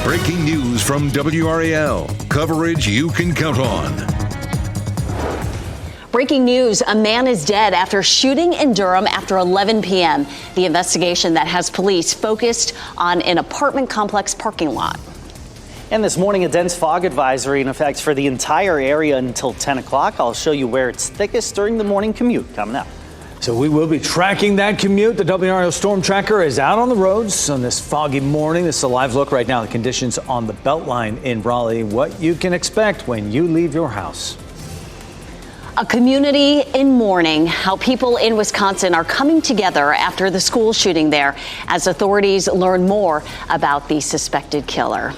Breaking news from WRAL. Coverage you can count on. Breaking news, a man is dead after shooting in Durham after 11 p.m. The investigation that has police focused on an apartment complex parking lot. And this morning, a dense fog advisory in effect for the entire area until 10 o'clock. I'll show you where it's thickest during the morning commute coming up. So we will be tracking that commute. The WRAL Storm Tracker is out on the roads on this foggy morning. This is a live look right now at the conditions on the Beltline in Raleigh. What you can expect when you leave your house. A community in mourning, how people in Wisconsin are coming together after the school shooting there as authorities learn more about the suspected killer.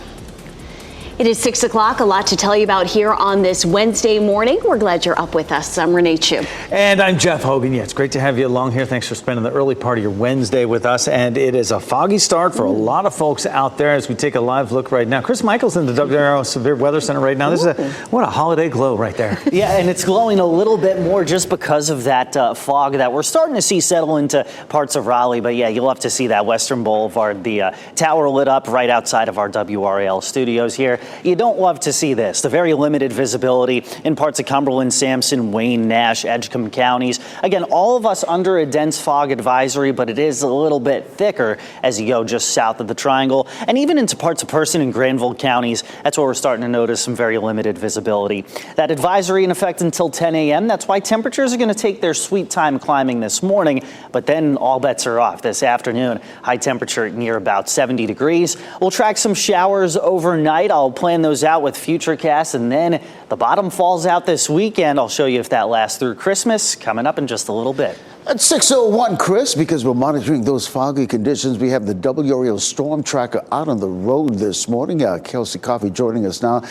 It is 6 o'clock. A lot to tell you about here on this Wednesday morning. We're glad you're up with us. I'm Renee Chu. And I'm Jeff Hogan. Yeah, it's great to have you along here. Thanks for spending the early part of your Wednesday with us. And it is a foggy start for a lot of folks out there as we take a live look right now. Chris Michael's in the WRAL Severe Weather Center right now. This is what a holiday glow right there. Yeah, and it's glowing a little bit more just because of that fog that we're starting to see settle into parts of Raleigh. But yeah, you'll have to see that Western Boulevard, the tower lit up right outside of our WRAL studios here. You don't love to see this. The very limited visibility in parts of Cumberland, Sampson, Wayne, Nash, Edgecombe counties. Again, all of us under a dense fog advisory, but it is a little bit thicker as you go just south of the Triangle and even into parts of Person and Granville counties. That's where we're starting to notice some very limited visibility. That advisory in effect until 10 a.m. That's why temperatures are going to take their sweet time climbing this morning, but then all bets are off this afternoon. High temperature near about 70 degrees. We'll track some showers overnight. I'll plan those out with Futurecast, and then the bottom falls out this weekend. I'll show you if that lasts through Christmas coming up in just a little bit. At 6:01, Chris, because we're monitoring those foggy conditions, we have the WRAL Storm Tracker out on the road this morning. Kelsey Coffey joining us now,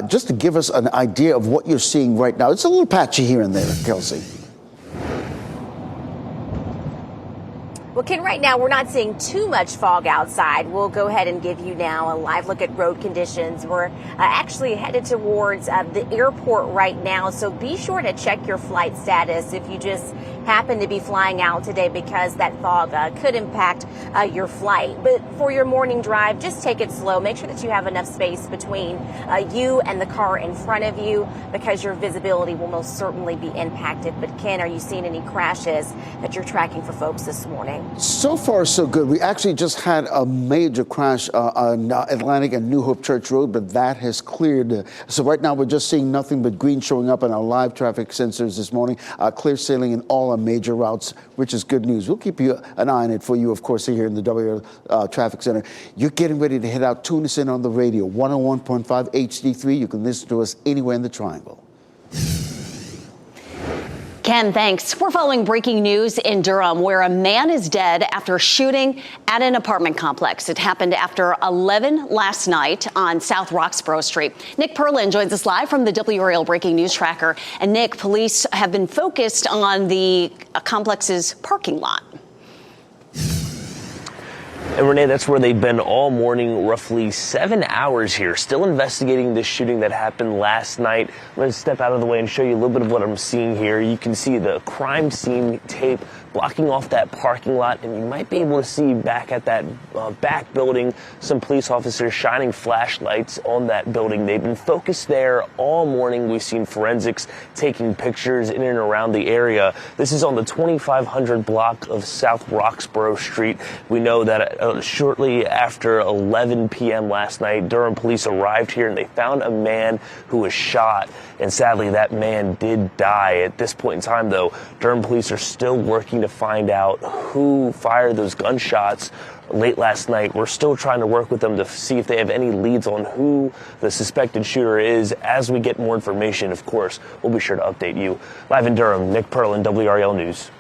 just to give us an idea of what you're seeing right now. It's a little patchy here and there, Kelsey. Well, Ken, right now we're not seeing too much fog outside. We'll go ahead and give you now a live look at road conditions. We're actually headed towards the airport right now, so be sure to check your flight status if you just happen to be flying out today, because that fog could impact your flight. But for your morning drive, just take it slow. Make sure that you have enough space between you and the car in front of you, because your visibility will most certainly be impacted. But Ken, are you seeing any crashes that you're tracking for folks this morning? So far, so good. We actually just had a major crash on Atlantic and New Hope Church Road, but that has cleared. So right now, we're just seeing nothing but green showing up on our live traffic sensors this morning. Clear sailing in all our major routes, which is good news. We'll keep you an eye on it for you, of course, here in the WRAL Traffic Center. You're getting ready to head out. Tune us in on the radio, 101.5 HD3. You can listen to us anywhere in the Triangle. Ken, thanks. We're following breaking news in Durham, where a man is dead after shooting at an apartment complex. It happened after 11 last night on South Roxborough Street. Nick Perlin joins us live from the WRAL Breaking News Tracker. And Nick, police have been focused on the complex's parking lot. And Renee, that's where they've been all morning, roughly 7 hours here, still investigating this shooting that happened last night. I'm going to step out of the way and show you a little bit of what I'm seeing here. You can see the crime scene tape blocking off that parking lot, and you might be able to see back at that back building some police officers shining flashlights on that building. They've been focused there all morning. We've seen forensics taking pictures in and around the area. This is on the 2500 block of South Roxborough Street. We know that shortly after 11 p.m. last night, Durham police arrived here and they found a man who was shot, and sadly that man did die. At this point in time, though, Durham police are still working to find out who fired those gunshots late last night. We're still trying to work with them to see if they have any leads on who the suspected shooter is. As we get more information, of course, we'll be sure to update you. Live in Durham, Nick Perlin, WRAL News.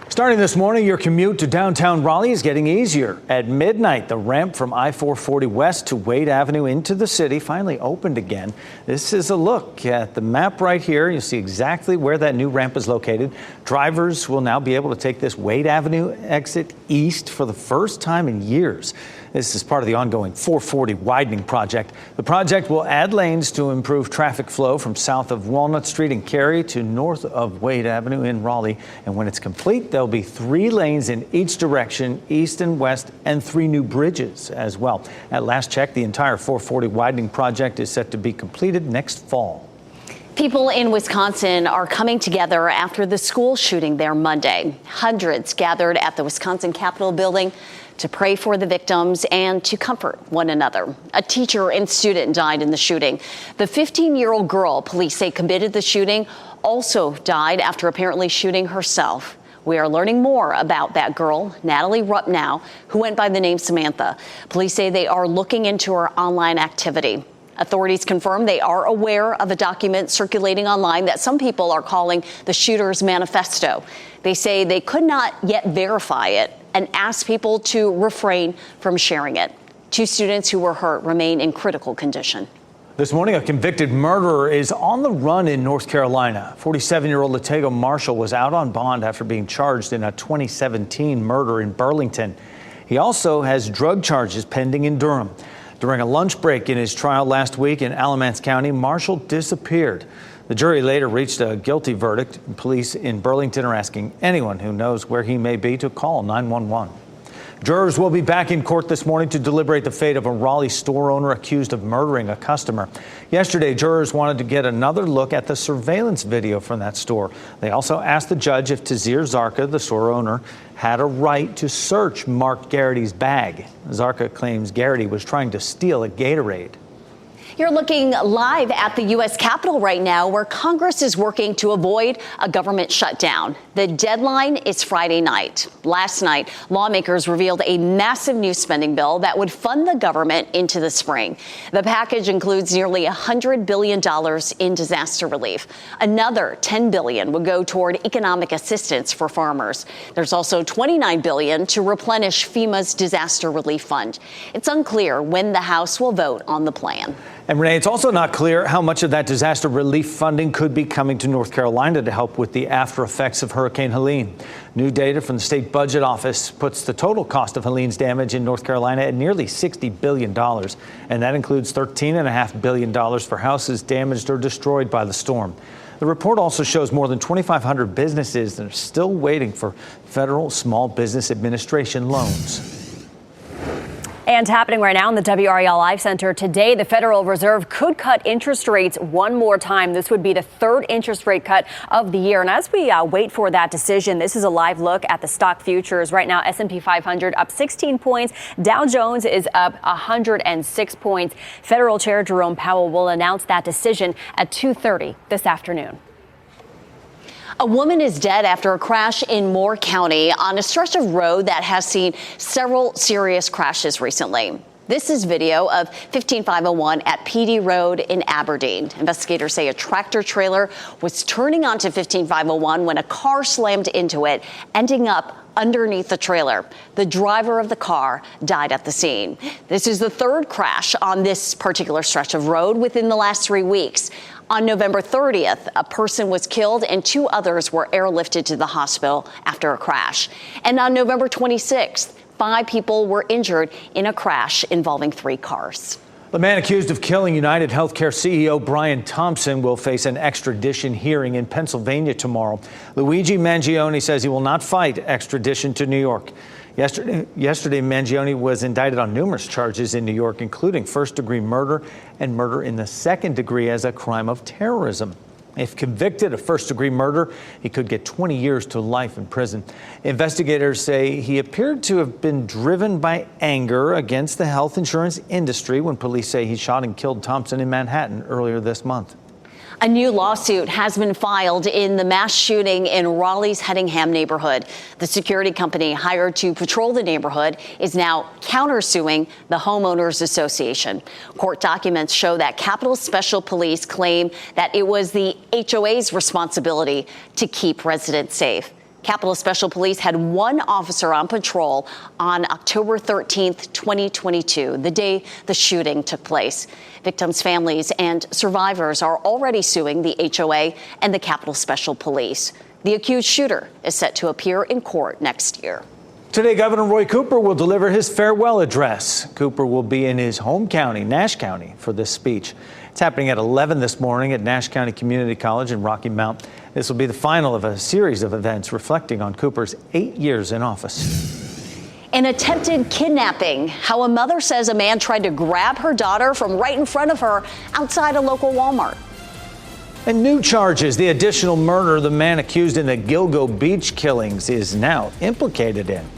Starting this morning, your commute to downtown Raleigh is getting easier. At midnight, the ramp from I-440 west to Wade Avenue into the city finally opened again. This is a look at the map right here. You'll see exactly where that new ramp is located. Drivers will now be able to take this Wade Avenue exit east for the first time in years. This is part of the ongoing 440 widening project. The project will add lanes to improve traffic flow from south of Walnut Street in Cary to north of Wade Avenue in Raleigh. And when it's complete, there'll be 3 lanes in each direction, east and west, and 3 new bridges as well. At last check, the entire 440 widening project is set to be completed next fall. People in Wisconsin are coming together after the school shooting there Monday. Hundreds gathered at the Wisconsin Capitol building to pray for the victims and to comfort one another. A teacher and student died in the shooting. The 15-year-old girl police say committed the shooting also died after apparently shooting herself. We are learning more about that girl, Natalie Rupnow, who went by the name Samantha. Police say they are looking into her online activity. Authorities confirm they are aware of a document circulating online that some people are calling the shooter's manifesto. They say they could not yet verify it and ask people to refrain from sharing it. 2 students who were hurt remain in critical condition. This morning, a convicted murderer is on the run in North Carolina. 47-year-old Latego Marshall was out on bond after being charged in a 2017 murder in Burlington. He also has drug charges pending in Durham. During a lunch break in his trial last week in Alamance County, Marshall disappeared. The jury later reached a guilty verdict. Police in Burlington are asking anyone who knows where he may be to call 911. Jurors will be back in court this morning to deliberate the fate of a Raleigh store owner accused of murdering a customer. Yesterday, jurors wanted to get another look at the surveillance video from that store. They also asked the judge if Tazir Zarka, the store owner, had a right to search Mark Garrity's bag. Zarka claims Garrity was trying to steal a Gatorade. You're looking live at the U.S. Capitol right now, where Congress is working to avoid a government shutdown. The deadline is Friday night. Last night, lawmakers revealed a massive new spending bill that would fund the government into the spring. The package includes nearly $100 billion in disaster relief. Another $10 billion would go toward economic assistance for farmers. There's also $29 billion to replenish FEMA's disaster relief fund. It's unclear when the House will vote on the plan. And Renee, it's also not clear how much of that disaster relief funding could be coming to North Carolina to help with the after effects of Hurricane Helene. New data from the state budget office puts the total cost of Helene's damage in North Carolina at nearly $60 billion. And that includes $13.5 billion for houses damaged or destroyed by the storm. The report also shows more than 2,500 businesses that are still waiting for federal Small Business Administration loans. And happening right now in the WRAL Live Center today, the Federal Reserve could cut interest rates one more time. This would be the 3rd interest rate cut of the year. And as we wait for that decision, this is a live look at the stock futures. Right now, S&P 500 up 16 points. Dow Jones is up 106 points. Federal Chair Jerome Powell will announce that decision at 2:30 this afternoon. A woman is dead after a crash in Moore County on a stretch of road that has seen several serious crashes recently. This is video of 15501 at PD Road in Aberdeen. Investigators say a tractor trailer was turning onto 15501 when a car slammed into it, ending up underneath the trailer. The driver of the car died at the scene. This is the 3rd crash on this particular stretch of road within the last 3 weeks. On November 30th, a person was killed and 2 others were airlifted to the hospital after a crash. And on November 26th, 5 people were injured in a crash involving 3 cars. The man accused of killing United Healthcare CEO Brian Thompson will face an extradition hearing in Pennsylvania tomorrow. Luigi Mangione says he will not fight extradition to New York. Yesterday, Mangione was indicted on numerous charges in New York, including first-degree murder and murder in the 2nd degree as a crime of terrorism. If convicted of first-degree murder, he could get 20 years to life in prison. Investigators say he appeared to have been driven by anger against the health insurance industry when police say he shot and killed Thompson in Manhattan earlier this month. A new lawsuit has been filed in the mass shooting in Raleigh's Hedingham neighborhood. The security company hired to patrol the neighborhood is now countersuing the Homeowners Association. Court documents show that Capitol Special Police claim that it was the HOA's responsibility to keep residents safe. Capitol Special Police had 1 officer on patrol on October 13th, 2022, the day the shooting took place. Victims' families and survivors are already suing the HOA and the Capitol Special Police. The accused shooter is set to appear in court next year. Today, Governor Roy Cooper will deliver his farewell address. Cooper will be in his home county, Nash County, for this speech. It's happening at 11 this morning at Nash County Community College in Rocky Mount. This will be the final of a series of events reflecting on Cooper's 8 years in office. An attempted kidnapping. How a mother says a man tried to grab her daughter from right in front of her outside a local Walmart. And new charges. The additional murder the man accused in the Gilgo Beach killings is now implicated in.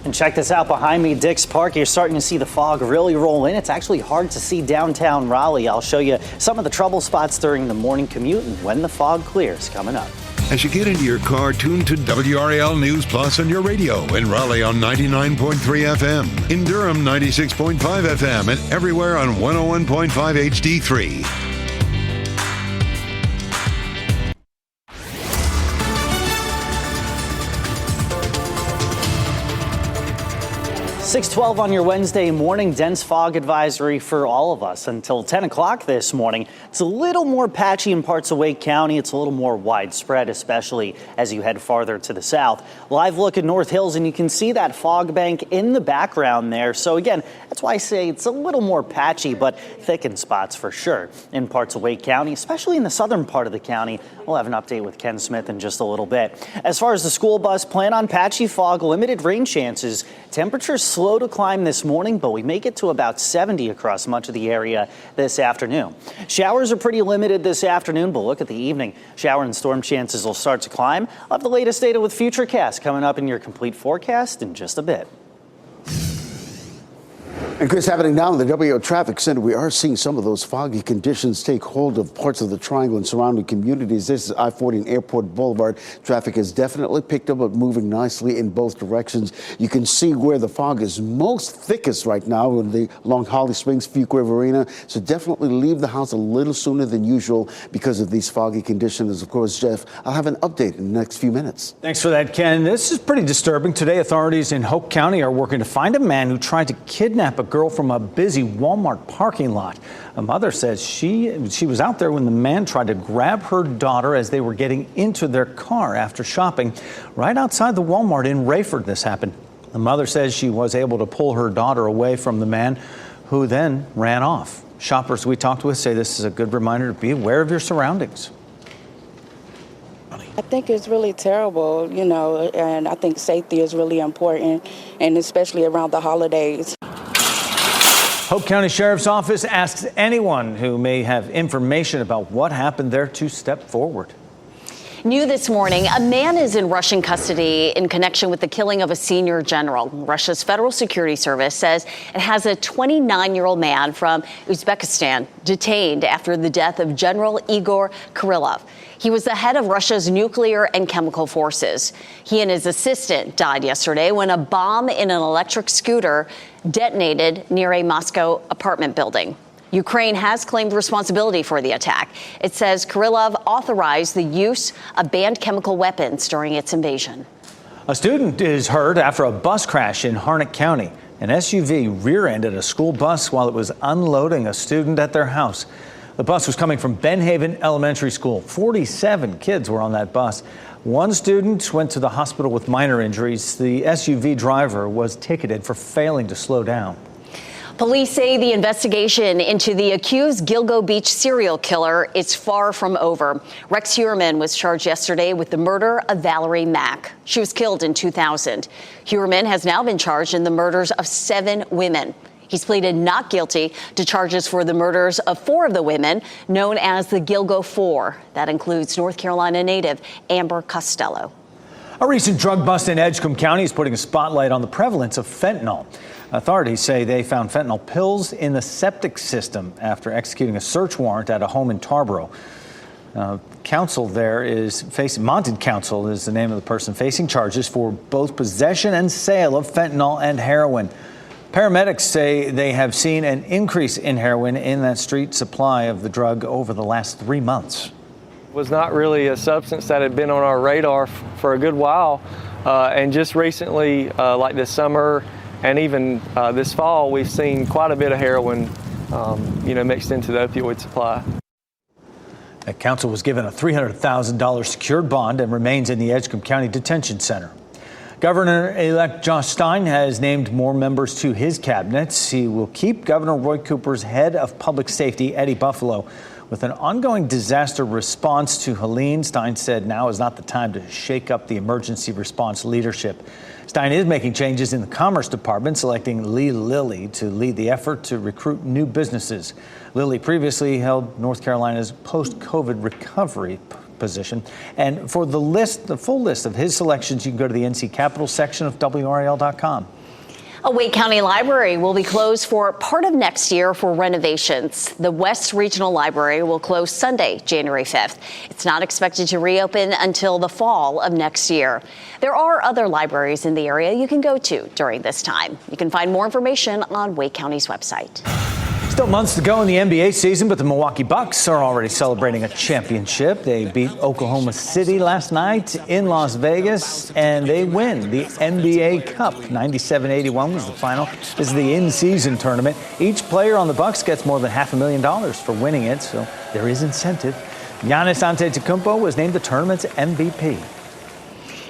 And check this out behind me, Dix Park. You're starting to see the fog really roll in. It's actually hard to see downtown Raleigh. I'll show you some of the trouble spots during the morning commute and when the fog clears coming up. As you get into your car, tune to WRAL News Plus on your radio. In Raleigh on 99.3 FM. In Durham, 96.5 FM. And everywhere on 101.5 HD3. 6:12 on your Wednesday morning. Dense fog advisory for all of us until 10 o'clock this morning. It's a little more patchy in parts of Wake County. It's a little more widespread, especially as you head farther to the south. Live look at North Hills, and you can see that fog bank in the background there. So again, that's why I say it's a little more patchy, but thick in spots for sure in parts of Wake County, especially in the southern part of the county. We'll have an update with Ken Smith in just a little bit. As far as the school bus, plan on patchy fog, limited rain chances. Temperatures slow to climb this morning, but we make it to about 70 across much of the area this afternoon. Showers are pretty limited this afternoon, but look at the evening. Shower and storm chances will start to climb. I'll have the latest data with Futurecast coming up in your complete forecast in just a bit. And Chris, happening now in the WO Traffic Center, we are seeing some of those foggy conditions take hold of parts of the Triangle and surrounding communities. This is I-40 and Airport Boulevard. Traffic has definitely picked up, but moving nicely in both directions. You can see where the fog is most thickest right now along Holly Springs, Fuquay Arena. So definitely leave the house a little sooner than usual because of these foggy conditions. Of course, Jeff, I'll have an update in the next few minutes. Thanks for that, Ken. This is pretty disturbing. Today, authorities in Hope County are working to find a man who tried to kidnap a girl from a busy Walmart parking lot. A mother says she was out there when the man tried to grab her daughter as they were getting into their car after shopping. Right outside the Walmart in Rayford, this happened. The mother says she was able to pull her daughter away from the man, who then ran off. Shoppers we talked with say this is a good reminder to be aware of your surroundings. I think it's really terrible, and I think safety is really important, and especially around the holidays. Hope County Sheriff's Office asks anyone who may have information about what happened there to step forward. New this morning, a man is in Russian custody in connection with the killing of a senior general. Russia's Federal Security Service says it has a 29-year-old man from Uzbekistan detained after the death of General Igor Kirillov. He was the head of Russia's nuclear and chemical forces. He and his assistant died yesterday when a bomb in an electric scooter detonated near a Moscow apartment building. Ukraine has claimed responsibility for the attack. It says Kirillov authorized the use of banned chemical weapons during its invasion. A student is hurt after a bus crash in Harnett County. An SUV rear-ended a school bus while it was unloading a student at their house. The bus was coming from Benhaven Elementary School. 47 kids were on that bus. One student went to the hospital with minor injuries. The SUV driver was ticketed for failing to slow down. Police say the investigation into the accused Gilgo Beach serial killer is far from over. Rex Heuermann was charged yesterday with the murder of Valerie Mack. She was killed in 2000. Heuermann has now been charged in the murders of 7 women. He's pleaded not guilty to charges for the murders of 4 of the women, known as the Gilgo 4. That includes North Carolina native Amber Costello. A recent drug bust in Edgecombe County is putting a spotlight on the prevalence of fentanyl. Authorities say they found fentanyl pills in the septic system after executing a search warrant at a home in Tarboro. Counsel there is facing, Monted Counsel is the name of the person facing charges for both possession and sale of fentanyl and heroin. Paramedics say they have seen an increase in heroin in that street supply of the drug over the last 3 months. It was not really a substance that had been on our radar for a good while. And just recently, like this summer and even this fall, we've seen quite a bit of heroin, mixed into the opioid supply. That counsel was given a $300,000 secured bond and remains in the Edgecombe County Detention Center. Governor-elect Josh Stein has named more members to his cabinet. He will keep Governor Roy Cooper's head of public safety, Eddie Buffalo. With an ongoing disaster response to Helene, Stein said now is not the time to shake up the emergency response leadership. Stein is making changes in the Commerce Department, selecting Lee Lilly to lead the effort to recruit new businesses. Lilly previously held North Carolina's post-COVID recovery position. And for the full list of his selections, you can go to the NC Capitol section of WRAL.com. A Wake County library will be closed for part of next year for renovations. The West Regional Library will close Sunday, January 5th. It's not expected to reopen until the fall of next year. There are other libraries in the area you can go to during this time. You can find more information on Wake County's website. Still months to go in the NBA season, but the Milwaukee Bucks are already celebrating a championship. They beat Oklahoma City last night in Las Vegas, and they win the NBA Cup. 97-81 was the final. This is the in-season tournament. Each player on the Bucks gets more than $500,000 for winning it, so there is incentive. Giannis Antetokounmpo was named the tournament's MVP.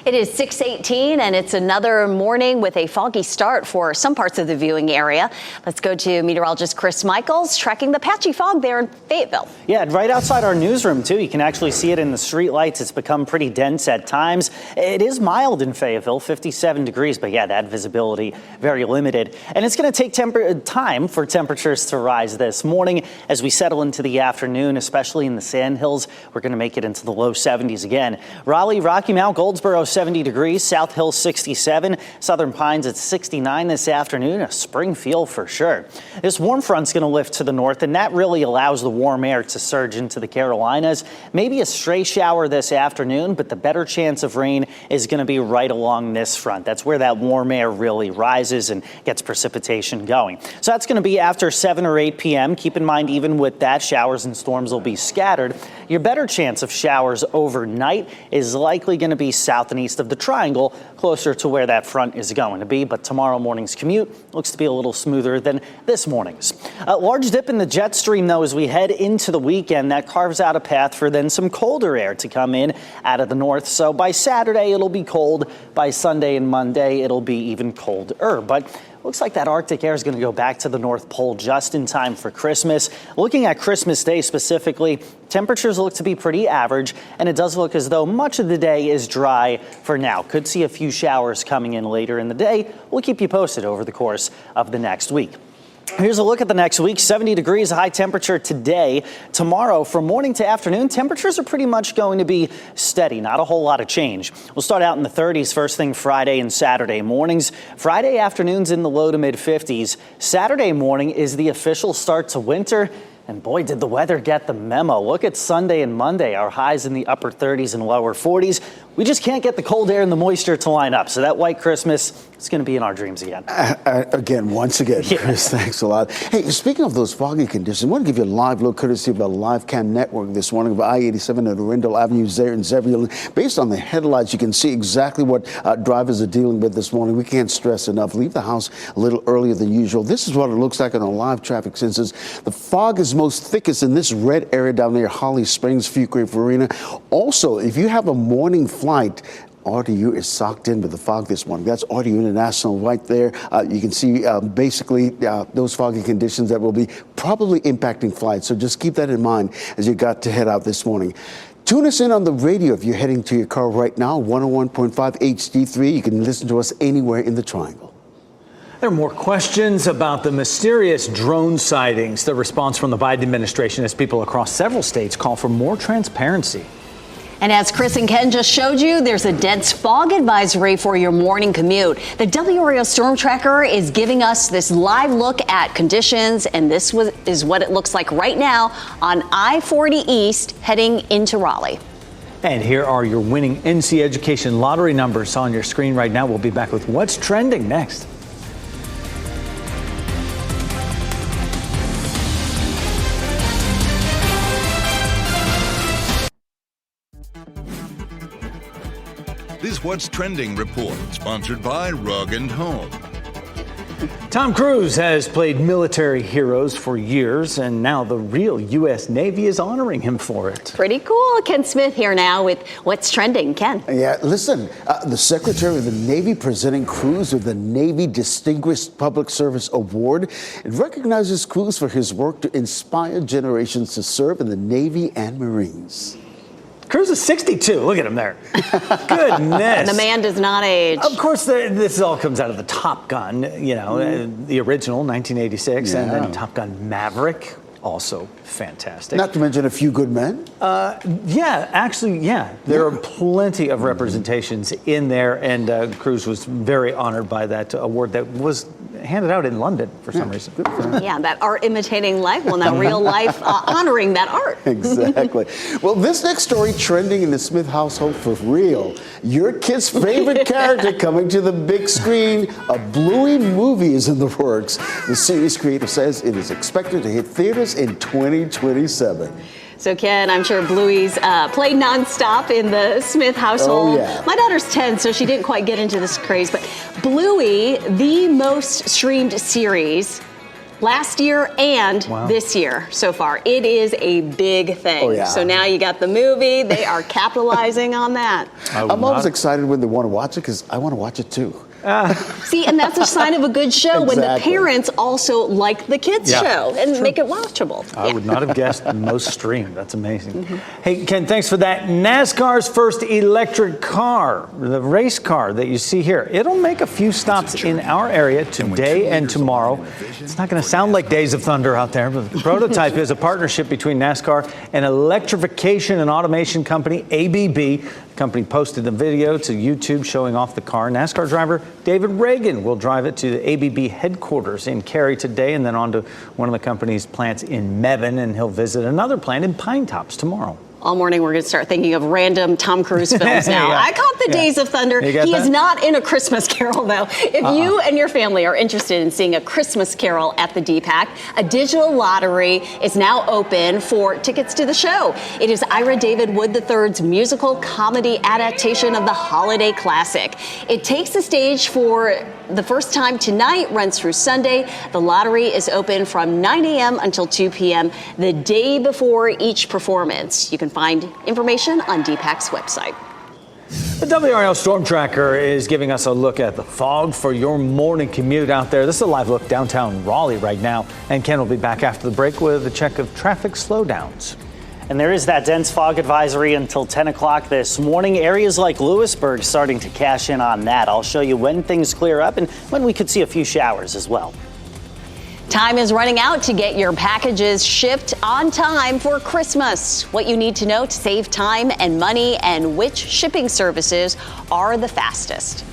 It is 6:18, and it's another morning with a foggy start for some parts of the viewing area. Let's go to meteorologist Chris Michaels tracking the patchy fog there in Fayetteville. Yeah, right outside our newsroom, too. You can actually see it in the street lights. It's become pretty dense at times. It is mild in Fayetteville, 57 degrees, but yeah, that visibility very limited. And it's going to take time for temperatures to rise this morning as we settle into the afternoon, especially in the Sandhills. We're going to make it into the low 70s again. Raleigh, Rocky Mount, Goldsboro, 70 degrees, South Hill 67, Southern Pines at 69 this afternoon, a spring feel for sure. This warm front's going to lift to the north, and that really allows the warm air to surge into the Carolinas. Maybe a stray shower this afternoon, but the better chance of rain is going to be right along this front. That's where that warm air really rises and gets precipitation going. So that's going to be after 7 or 8 p.m. Keep in mind, even with that, showers and storms will be scattered. Your better chance of showers overnight is likely going to be south and east of the triangle, closer to where that front is going to be. But tomorrow morning's commute looks to be a little smoother than this morning's. A large dip in the jet stream, though, as we head into the weekend. That carves out a path for then some colder air to come in out of the north. So by Saturday, it'll be cold. By Sunday and Monday, it'll be even colder. But looks like that Arctic air is going to go back to the North Pole just in time for Christmas. Looking at Christmas Day specifically, temperatures look to be pretty average, and it does look as though much of the day is dry for now. Could see a few showers coming in later in the day. We'll keep you posted over the course of the next week. Here's a look at the next week. 70 degrees high temperature today. Tomorrow, from morning to afternoon, temperatures are pretty much going to be steady. Not a whole lot of change. We'll start out in the 30s first thing Friday and Saturday mornings. Friday afternoons in the low to mid 50s. Saturday morning is the official start to winter. And boy, did the weather get the memo. Look at Sunday and Monday. Our highs in the upper 30s and lower 40s. We just can't get the cold air and the moisture to line up. So that white Christmas is going to be in our dreams again. Once again, Chris, thanks a lot. Hey, speaking of those foggy conditions, I want to give you a live look courtesy of the Live Cam Network this morning of I-87 and Arundel Avenue there in Zebulon. Based on the headlights, you can see exactly what drivers are dealing with this morning. We can't stress enough. Leave the house a little earlier than usual. This is what it looks like on our live traffic sensors. The fog is most thickest in this red area down there, Holly Springs, Fuquay Arena. Also, if you have a morning flight, RDU is socked in with the fog this morning. That's RDU International right there. You can see basically those foggy conditions that will be probably impacting flights. So just keep that in mind as you got to head out this morning. Tune us in on the radio if you're heading to your car right now, 101.5 HD3. You can listen to us anywhere in the Triangle. There are more questions about the mysterious drone sightings. The response from the Biden administration as people across several states call for more transparency. And as Chris and Ken just showed you, there's a dense fog advisory for your morning commute. The WRAL Storm Tracker is giving us this live look at conditions, and this is what it looks like right now on I-40 East heading into Raleigh. And here are your winning NC Education lottery numbers on your screen right now. We'll be back with what's trending next. This What's Trending report, sponsored by Rug & Home. Tom Cruise has played military heroes for years, and now the real U.S. Navy is honoring him for it. Pretty cool. Ken Smith here now with what's trending. Ken. Yeah, listen, the Secretary of the Navy presenting Cruise with the Navy Distinguished Public Service Award. It recognizes Cruise for his work to inspire generations to serve in the Navy and Marines. Cruise is 62. Look at him there. Goodness. The man does not age. Of course, this all comes out of the Top Gun, the original, 1986, and then Top Gun Maverick, also fantastic. Not to mention A Few Good Men. There are plenty of representations in there, and Cruise was very honored by that award that was handed out in London for some reason. Yeah, that art imitating life. Well, now real life honoring that art. Exactly. Well, this next story trending in the Smith household for real. Your kid's favorite character coming to the big screen. A Bluey movie is in the works. The series creator says it is expected to hit theaters in 2027. So, Ken, I'm sure Bluey's played nonstop in the Smith household. Oh, yeah. My daughter's 10, so she didn't quite get into this craze. But Bluey, the most streamed series last year and this year so far. It is a big thing. Oh, yeah. So now you got the movie. They are capitalizing on that. I'm always excited when they want to watch it because I want to watch it too. See, and that's a sign of a good show when the parents also like the kids' show and make it watchable. I would not have guessed the most streamed. That's amazing. Hey, Ken, thanks for that. NASCAR's first electric car, the race car that you see here, it'll make a few stops in our area today and tomorrow. It's not going to sound like Days of Thunder out there, but the prototype is a partnership between NASCAR and electrification and automation company ABB. The company posted the video to YouTube showing off the car. NASCAR driver David Reagan will drive it to the ABB headquarters in Cary today and then on to one of the company's plants in Mebane, and he'll visit another plant in Pine Tops tomorrow. All morning, we're going to start thinking of random Tom Cruise films now. I caught the Days of Thunder. He is not in A Christmas Carol, though. If you and your family are interested in seeing A Christmas Carol at the DPAC, a digital lottery is now open for tickets to the show. It is Ira David Wood III's musical comedy adaptation of the holiday classic. It takes the stage for the first time tonight, runs through Sunday. The lottery is open from 9 a.m. until 2 p.m. the day before each performance. You can find information on DPAC's website. The WRAL Storm Tracker is giving us a look at the fog for your morning commute out there. This is a live look downtown Raleigh right now. And Ken will be back after the break with a check of traffic slowdowns. And there is that dense fog advisory until 10 o'clock this morning. Areas like Lewisburg starting to cash in on that. I'll show you when things clear up and when we could see a few showers as well. Time is running out to get your packages shipped on time for Christmas. What you need to know to save time and money and which shipping services are the fastest.